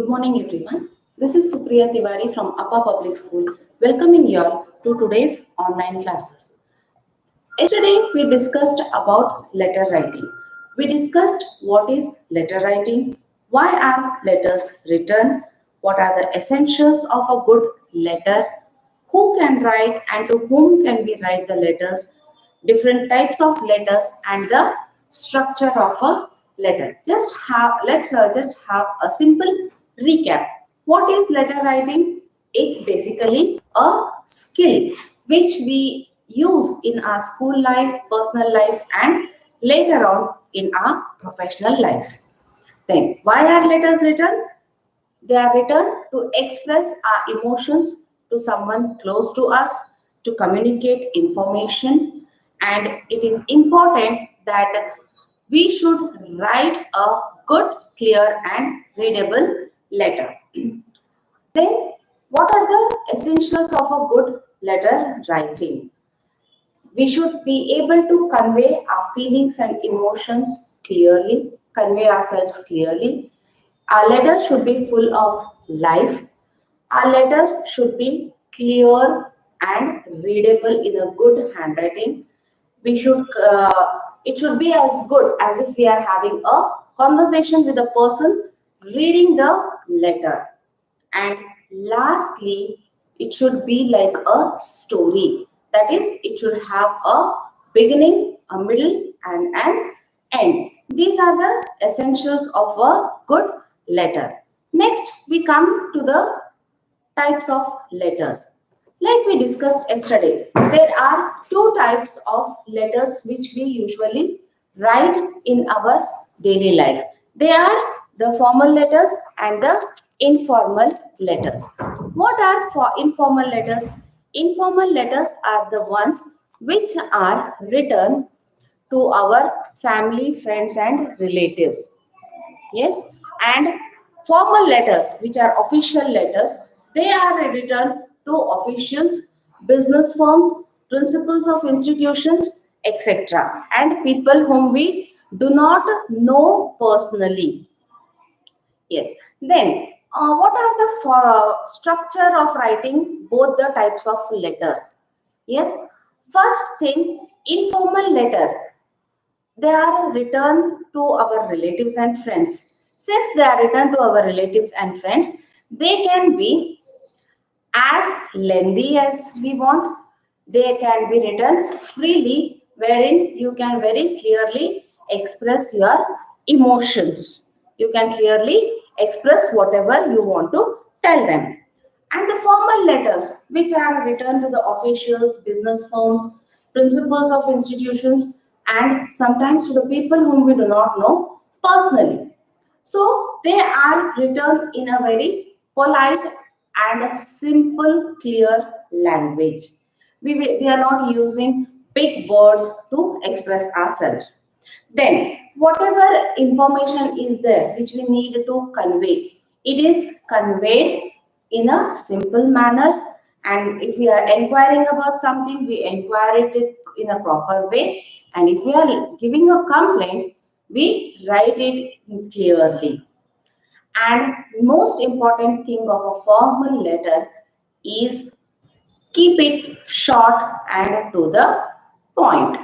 Good morning, everyone. This is Supriya Tiwari from APPA Public School, welcoming you all to today's online classes. Yesterday, we discussed about letter writing. We discussed what is letter writing, why are letters written, what are the essentials of a good letter, who can write and to whom can we write the letters, different types of letters, and the structure of a letter. Let's just have a simple recap. What is letter writing? It's basically a skill which we use in our school life, personal life, and later on in our professional lives. Then, why are letters written? They are written to express our emotions to someone close to us, to communicate information, and it is important that we should write a good, clear, and readable letter. Then, what are the essentials of a good letter writing? We should be able to convey our feelings and emotions clearly, convey ourselves clearly. Our letter should be full of life. Our letter should be clear and readable in a good handwriting. It should be as good as if we are having a conversation with a person reading the letter. And lastly, it should be like a story. That is, it should have a beginning, a middle, and an end. These are the essentials of a good letter. Next, we come to the types of letters. Like we discussed yesterday, there are two types of letters which we usually write in our daily life. They are the formal letters and the informal letters. What are for informal letters? Informal letters are the ones which are written to our family, friends, and relatives. Yes, and formal letters, which are official letters, they are written to officials, business firms, principals of institutions, etc., and people whom we do not know personally. Yes. Then, what are the structure of writing both the types of letters? Yes. First thing, informal letter. They are written to our relatives and friends. Since they are written to our relatives and friends, they can be as lengthy as we want. They can be written freely, wherein you can very clearly express your emotions. You can clearly express whatever you want to tell them. And the formal letters, which are written to the officials, business firms, principals of institutions, and sometimes to the people whom we do not know personally. So they are written in a very polite and simple, clear language. We are not using big words to express ourselves. Then, whatever information is there which we need to convey, it is conveyed in a simple manner. And if we are inquiring about something, we inquire it in a proper way. And if we are giving a complaint, we write it clearly. And most important thing of a formal letter is keep it short and to the point.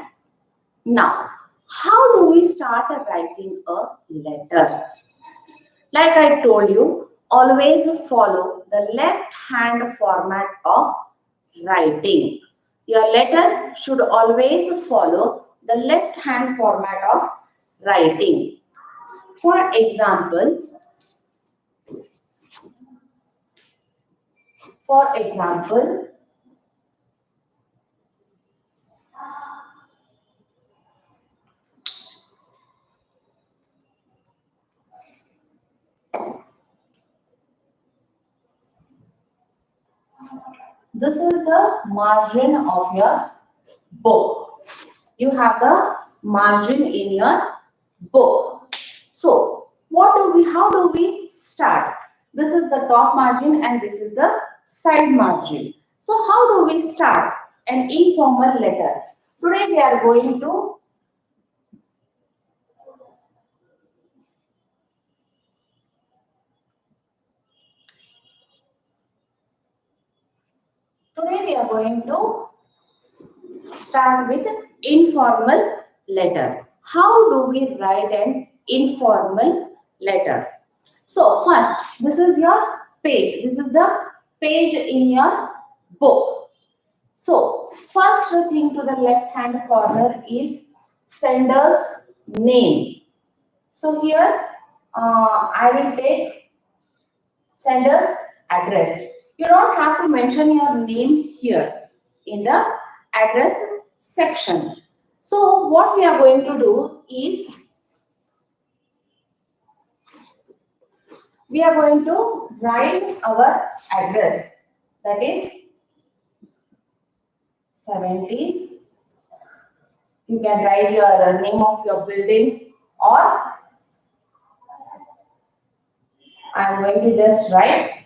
Now, how do we start writing a letter? Like I told you, always follow the left hand format of writing. Your letter should always follow the left hand format of writing. For example, for example, this is the margin of your book. You have the margin in your book. So, how do we start? This is the top margin and this is the side margin. So, how do we start an informal letter? Today we are going to we are going to start with informal letter. How do we write an informal letter? So first, this is your page. This is the page in your book. So first thing to the left hand corner is sender's name. So here I will take sender's address. You don't have to mention your name here in the address section. So what we are going to do is we are going to write our address, that is 17. You can write your name of your building, or I am going to just write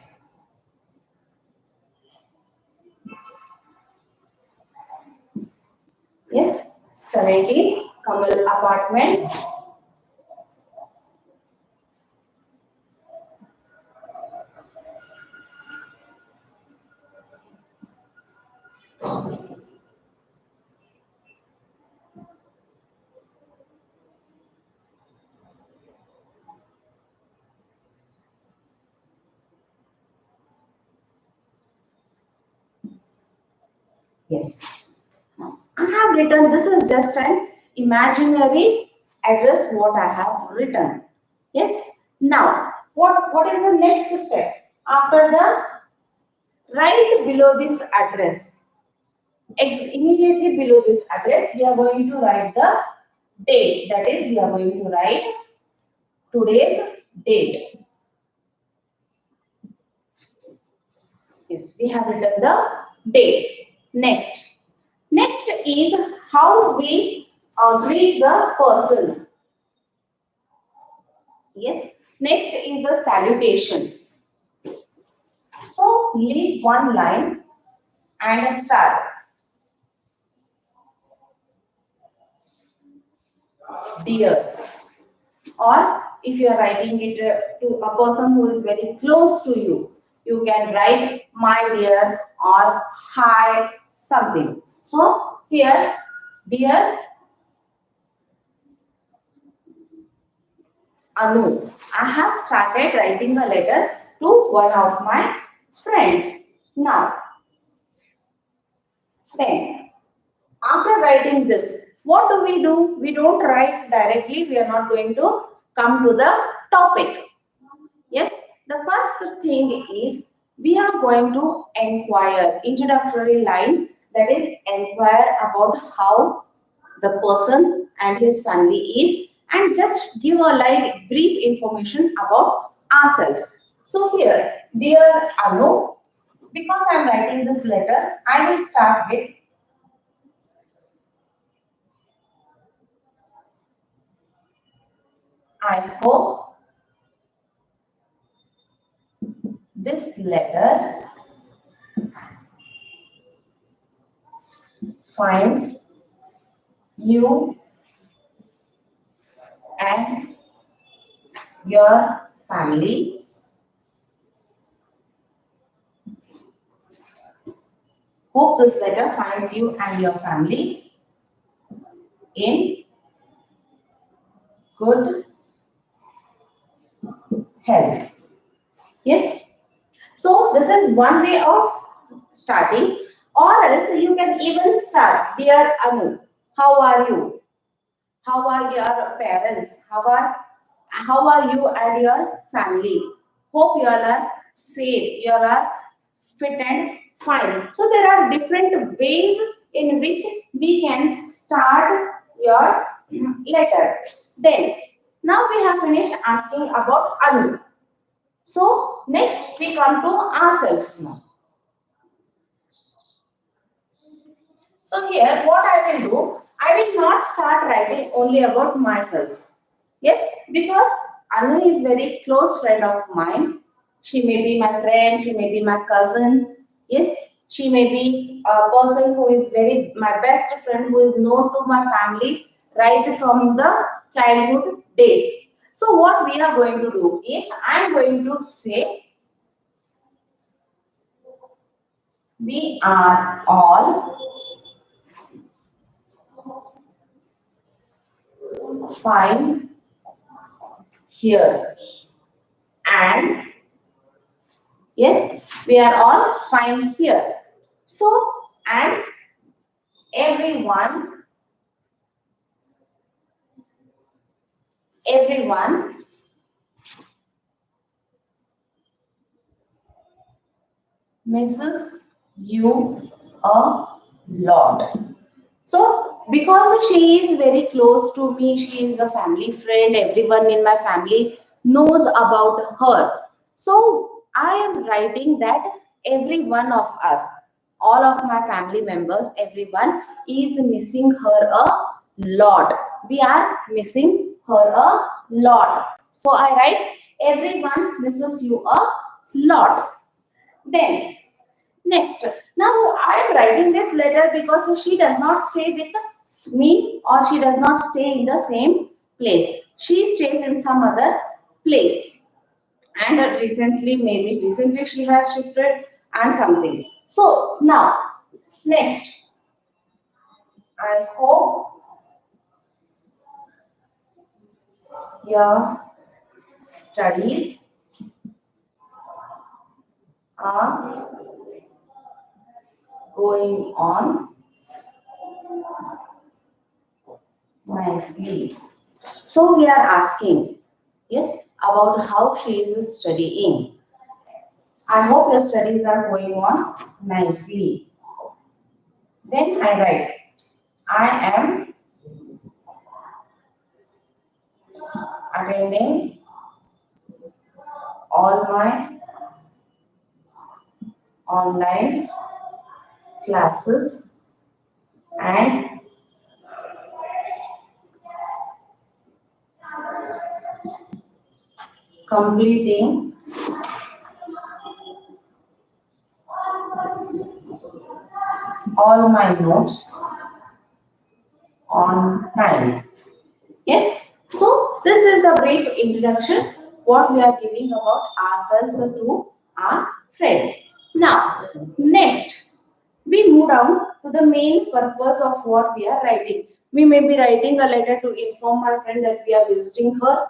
yes 17 Kamal Apartments. Yes. I have written, this is just an imaginary address what I have written. Yes. Now, what is the next step? After the right below this address, immediately below this address, we are going to write the date. That is, we are going to write today's date. Yes, we have written the date. Next is how we greet the person. Yes. Next is the salutation. So leave one line and start. Dear. Or if you are writing it to a person who is very close to you, you can write my dear or hi something. So here, dear Anu, I have started writing a letter to one of my friends. Now, then, after writing this, what do? We don't write directly. We are not going to come to the topic. Yes, the first thing is we are going to inquire, introductory line, that is inquire about how the person and his family is, and just give a light brief information about ourselves. So here, dear Anu, because I am writing this letter, I will start with I hope this letter finds you and your family hope this letter finds you and your family in good health. Yes. So this is one way of starting, or else you can even start, dear Anu, how are you? How are your parents? How are you and your family? Hope you all are safe. You all are fit and fine. So there are different ways in which we can start your letter. Then now we have finished asking about Anu. So next we come to ourselves now. So here what I will do, I will not start writing only about myself. Yes, because Anu is very close friend of mine. She may be my friend, she may be my cousin. Yes, she may be a person who is very my best friend, who is known to my family right from the childhood days. So what we are going to do is I am going to say, We are all fine here. And yes, we are all fine here. So, and everyone, everyone misses you a lot. So, because she is very close to me, she is a family friend, everyone in my family knows about her. So, I am writing that every one of us, all of my family members, everyone is missing her a lot. We are missing her a lot. So, I write everyone misses you a lot. Then next, now I am writing this letter because she does not stay with me or she does not stay in the same place. She stays in some other place. And maybe recently she has shifted and something. So now, next, I hope your studies are going on nicely. So we are asking, yes, about how she is studying. I hope your studies are going on nicely. Then I write, I am attending all my online classes and completing all my notes on time. Yes, so this is the brief introduction what we are giving about ourselves to our friend. Now, next we move down to the main purpose of what we are writing. We may be writing a letter to inform my friend that we are visiting her.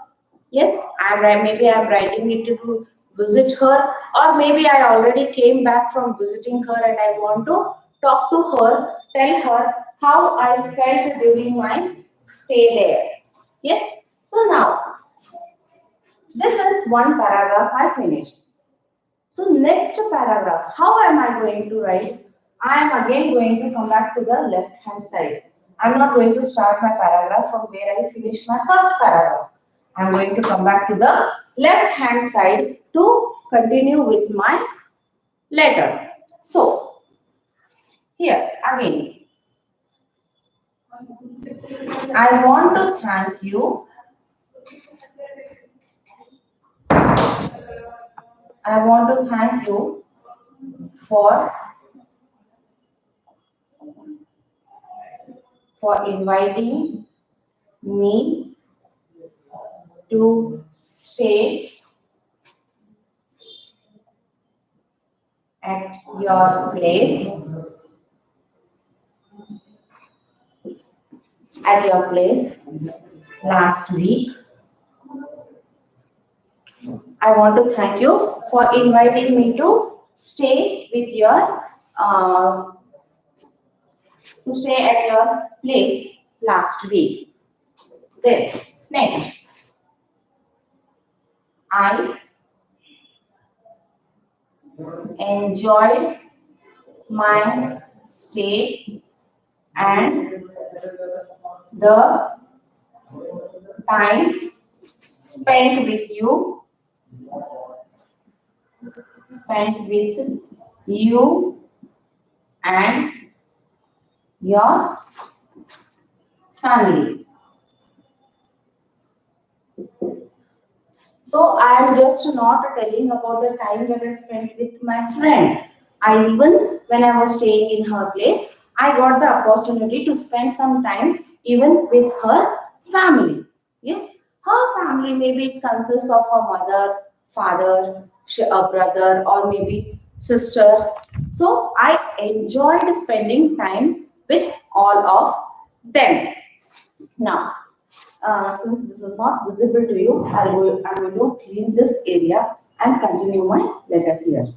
Yes, maybe I'm writing it to visit her, or maybe I already came back from visiting her and I want to talk to her, tell her how I felt during my stay there. Yes, so now this is one paragraph I finished. So next paragraph, how am I going to write? I am again going to come back to the left hand side. I am not going to start my paragraph from where I finished my first paragraph. I am going to come back to the left hand side to continue with my letter. So here again, I want to thank you. I want to thank you for inviting me to stay at your place last week. I want to thank you for inviting me to stay with your to stay at your place last week. Then next, I enjoyed my stay and the time spent with you and your family. So I am just not telling about the time that I spent with my friend. I even when I was staying in her place, I got the opportunity to spend some time even with her family. Yes, her family maybe it consists of her mother, father, a brother, or maybe sister. So I enjoyed spending time with all of them. Now, since this is not visible to you, I'm going to clean this area and continue my letter here.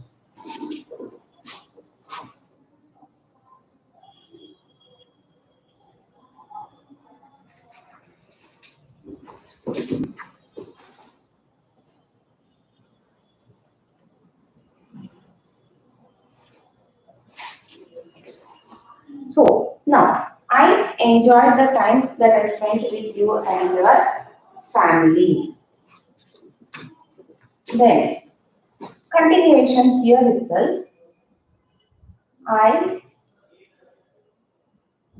So now I enjoyed the time that I spent with you and your family. Then continuation here itself. I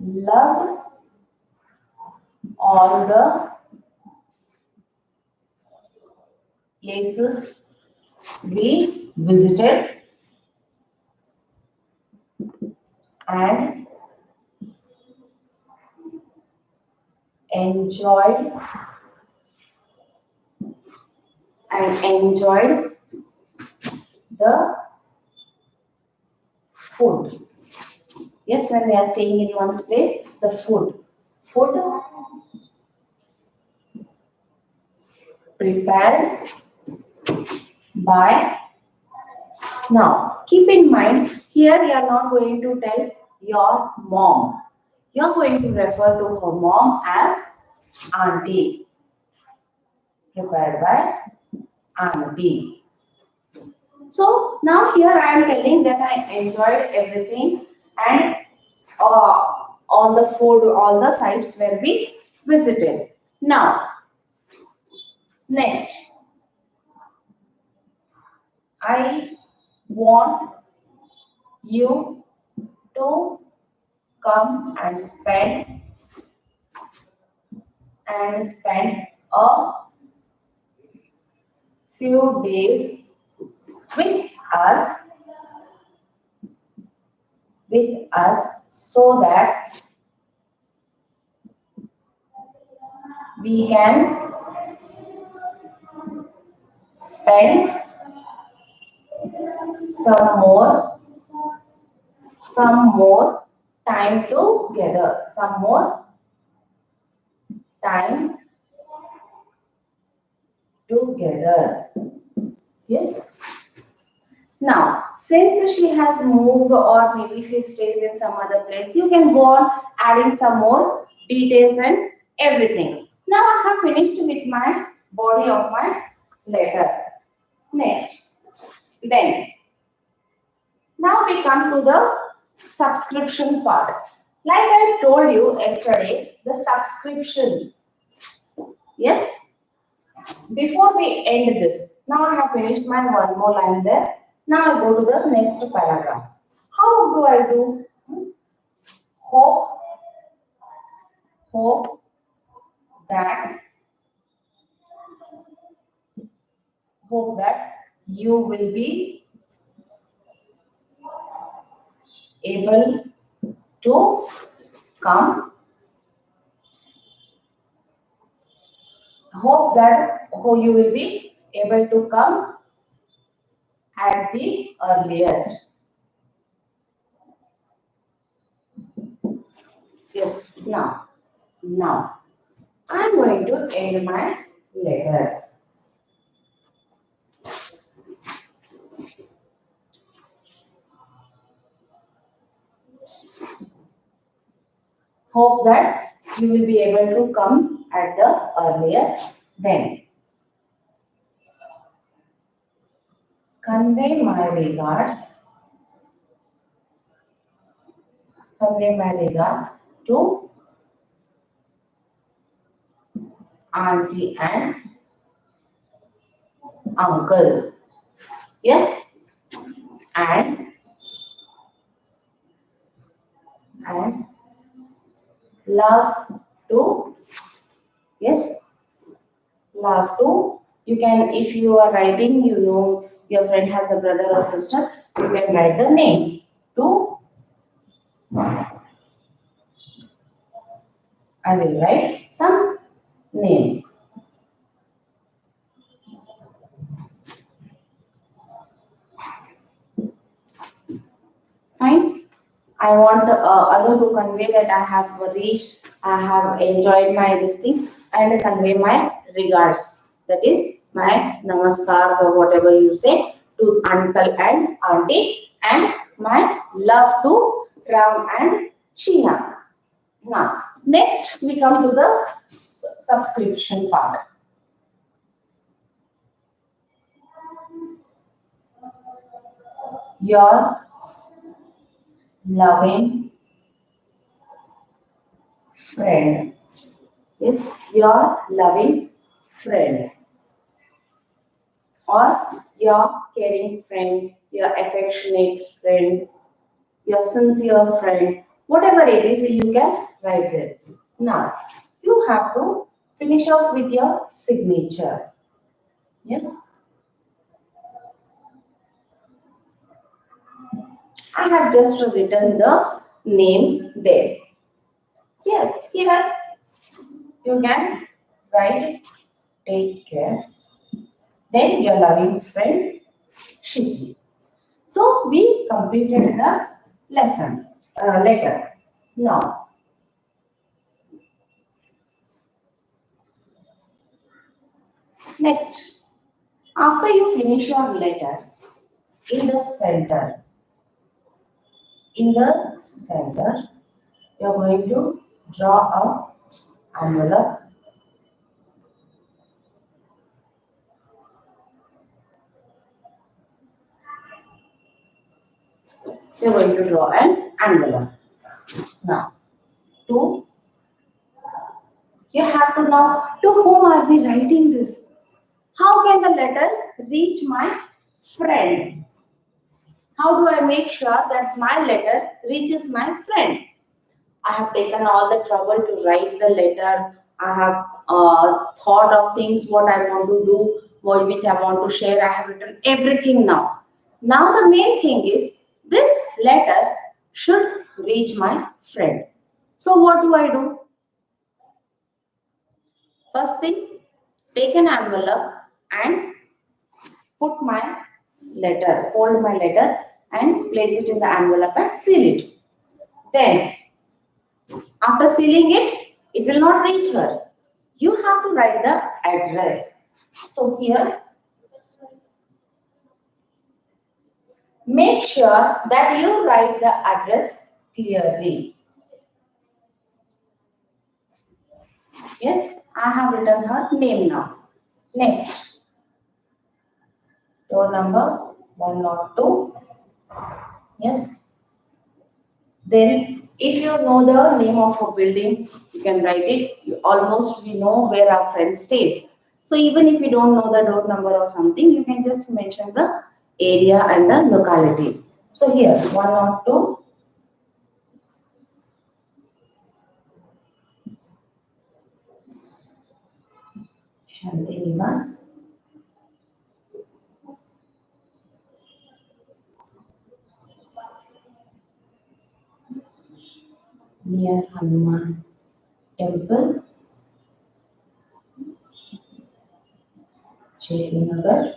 loved all the places we visited and enjoyed enjoyed the food. Yes, when we are staying in one's place, the food. Food prepared by. Now, keep in mind, here you are not going to tell your mom. You are going to refer to her mom as auntie. Prepared by auntie. So now here I am telling that I enjoyed everything and all the food, all the sites where we visited. Now, next, I want you to come and spend a few days with us so that we can spend some more time together, some more time together. Yes. Now, since she has moved or maybe she stays in some other place, you can go on adding some more details and everything. Now I have finished with my body of my letter. Next, then, now we come to the subscription part. Like I told you yesterday, the subscription. Yes, before we end this, now I have finished my one more line there. Now I go to the next paragraph. How do I do? Hope, hope that you will be able to come. Hope that you will be able to come at the earliest. Yes, now I'm going to end my letter. Hope that you will be able to come at the earliest. Then convey my regards. Convey my regards to auntie and uncle. Yes, and love to. Yes, love to. You can, if you are writing, you know your friend has a brother or sister, you can write the names to. I will write some name. Fine. I want Anu to convey that I have reached, I have enjoyed my this thing, and convey my regards. That is my namaskars or whatever you say to uncle and auntie, and my love to Ram and Sheena. Now, next we come to the subscription part. Your loving friend. Is your loving friend or your caring friend, your affectionate friend, your sincere friend, whatever it is, you can write there. Now, you have to finish off with your signature. Yes, I have just written the name there. Here you can write take care. Then your loving friend Shiki. So we completed the lesson letter. Now, next, after you finish your letter, in the center, you are going to draw a envelope. You are going to draw an envelope. Now, to you have to now to whom are we writing this? How can the letter reach my friend? How do I make sure that my letter reaches my friend? I have taken all the trouble to write the letter. I have thought of things what I want to do, which I want to share. I have written everything now. Now the main thing is this letter should reach my friend. So what do I do? First thing, take an envelope and put my letter, fold my letter and place it in the envelope and seal it. Then after sealing it, it will not reach her. You have to write the address. So here, make sure that you write the address clearly. Yes, I have written her name now. Next, door number 102. Yes. Then, if you know the name of a building, you can write it. Almost we know where our friend stays. So even if you don't know the door number or something, you can just mention the area and the locality. So here, 102. Shanti Niwas. Near Hanuman Temple, Nagar.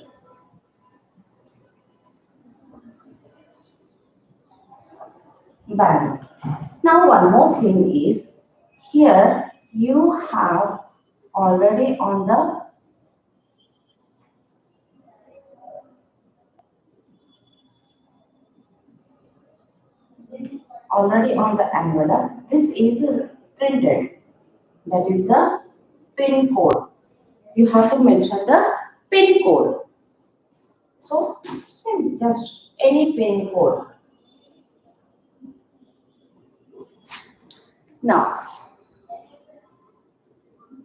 Bangalore. Now one more thing is, here you have already on the envelope, this is printed. That is the pin code. You have to mention the pin code. So, same, just any pin code. Now,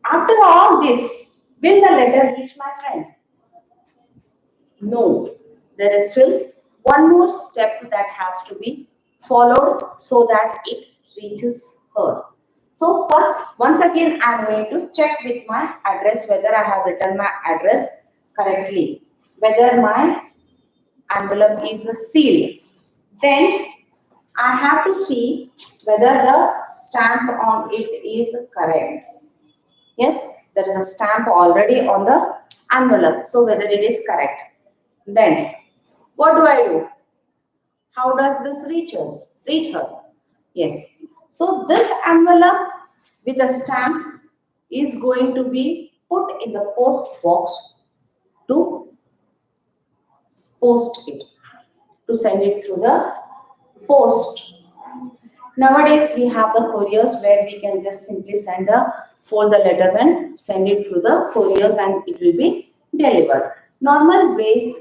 after all this, will the letter reach my friend? No. There is still one more step that has to be followed so that it reaches her. So first, once again, I am going to check with my address whether I have written my address correctly, whether my envelope is sealed. Then I have to see whether the stamp on it is correct. Yes, there is a stamp already on the envelope. So whether it is correct. Then what do I do? How does this reach her? Yes. So this envelope with a stamp is going to be put in the post box to post it, to send it through the post. Nowadays, we have the couriers where we can just simply fold the letters and send it through the couriers and it will be delivered. Normally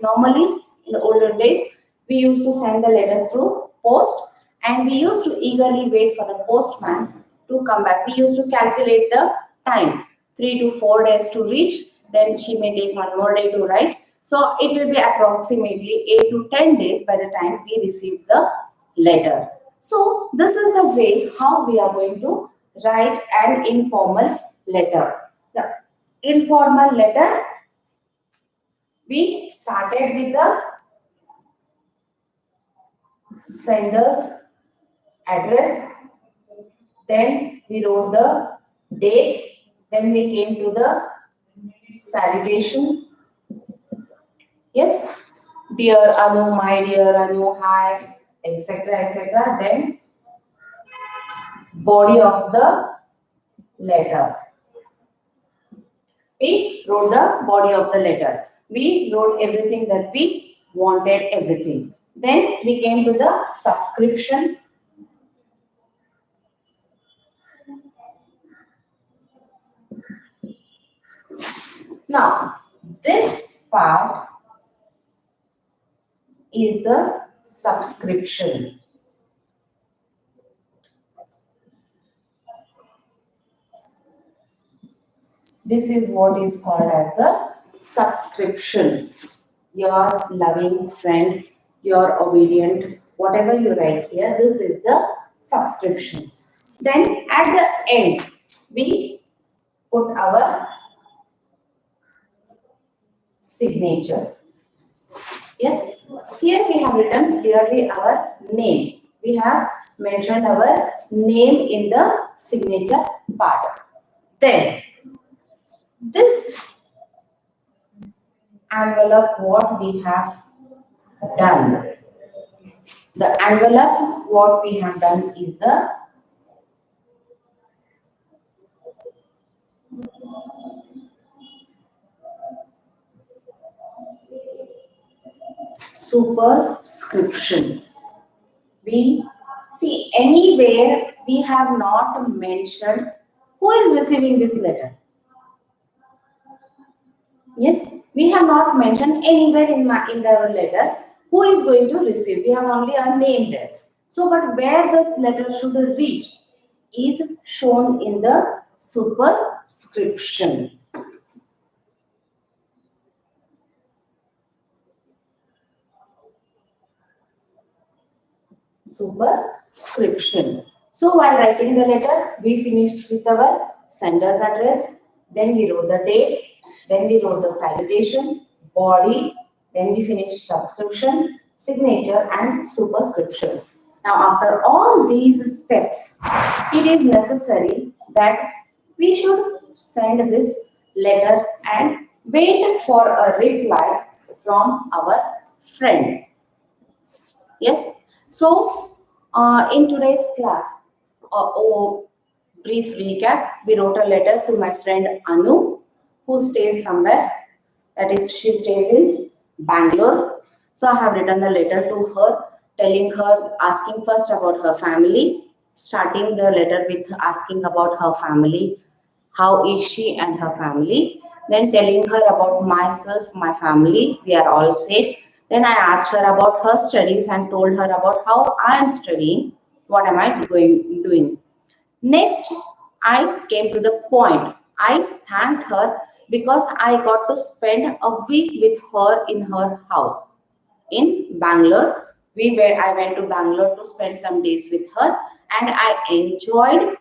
in the older days, we used to send the letters through post and we used to eagerly wait for the postman to come back. We used to calculate the time, 3 to 4 days to reach, then she may take one more day to write. So it will be approximately 8 to 10 days by the time we receive the letter. So this is a way how we are going to write an informal letter. The informal letter, we started with the sender's address, then we wrote the date, then we came to the salutation. Yes, dear Anu, my dear Anu, hi, etc. etc. Then body of the letter. We wrote the body of the letter. We wrote everything that we wanted, everything. Then we came to the subscription. Now, this part is the subscription. This is what is called as the subscription. Your loving friend, your obedient, whatever you write here, this is the subscription. Then at the end, we put our signature. Yes, here we have written clearly our name. We have mentioned our name in the signature part. Then this envelope, what we have done. The envelope, what we have done is the superscription. We see anywhere we have not mentioned who is receiving this letter. Yes, we have not mentioned anywhere in our letter who is going to receive. We have only a name there. So, but where this letter should reach is shown in the superscription. Superscription. So while writing the letter, we finished with our sender's address, then we wrote the date, then we wrote the salutation, body, then we finished subscription, signature and superscription. Now after all these steps, it is necessary that we should send this letter and wait for a reply from our friend. Yes. So, in today's class, brief recap, we wrote a letter to my friend Anu, who stays somewhere. That is, she stays in Bangalore. So, I have written the letter to her, telling her, asking first about her family, starting the letter with asking about her family, how is she and her family, then telling her about myself, my family, we are all safe. Then I asked her about her studies and told her about how I am studying, what am I doing. Next, I came to the point. I thanked her because I got to spend a week with her in her house in Bangalore. I went to Bangalore to spend some days with her and I enjoyed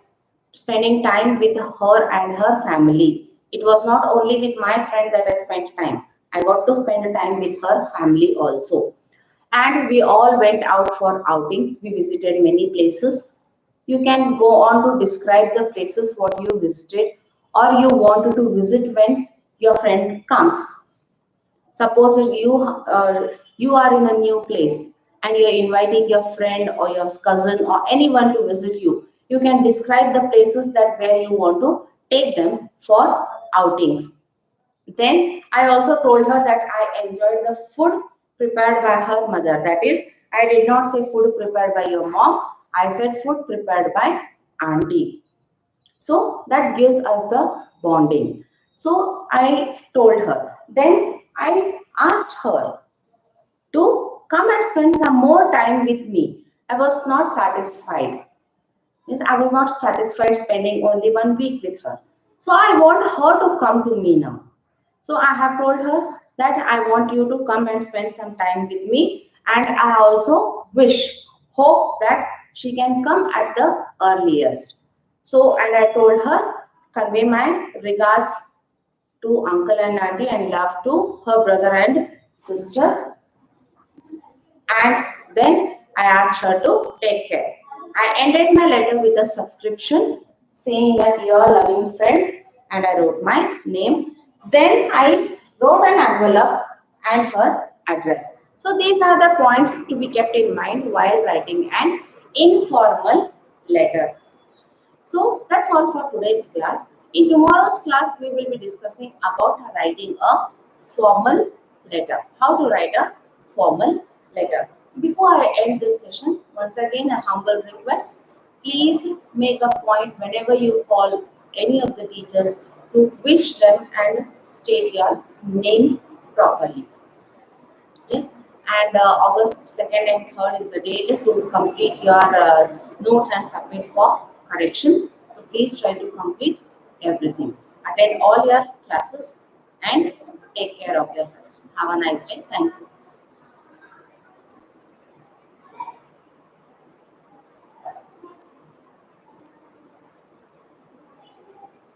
spending time with her and her family. It was not only with my friend that I spent time. I got to spend time with her family also. And we all went out for outings. We visited many places. You can go on to describe the places what you visited or you wanted to visit when your friend comes. Suppose you are in a new place and you're inviting your friend or your cousin or anyone to visit you, you can describe the places that where you want to take them for outings. Then I also told her that I enjoyed the food prepared by her mother. That is, I did not say food prepared by your mom, I said food prepared by auntie. So that gives us the bonding. So I told her. Then I asked her to come and spend some more time with me. I was not satisfied. Yes, I was not satisfied spending only 1 week with her. So I want her to come to me now. So I have told her that I want you to come and spend some time with me, and I also hope that she can come at the earliest. So, and I told her, convey my regards to uncle and auntie and love to her brother and sister, and then I asked her to take care. I ended my letter with a subscription saying that your loving friend, and I wrote my name. Then I wrote an envelope and her address. So these are the points to be kept in mind while writing an informal letter. So that's all for today's class. In tomorrow's class, we will be discussing about writing a formal letter. How to write a formal letter. Before I end this session, once again a humble request. Please make a point whenever you call any of the teachers to wish them and state your name properly. Yes, and August 2nd and 3rd is the date to complete your notes and submit for correction. So please try to complete everything. Attend all your classes and take care of yourselves. Have a nice day. Thank you.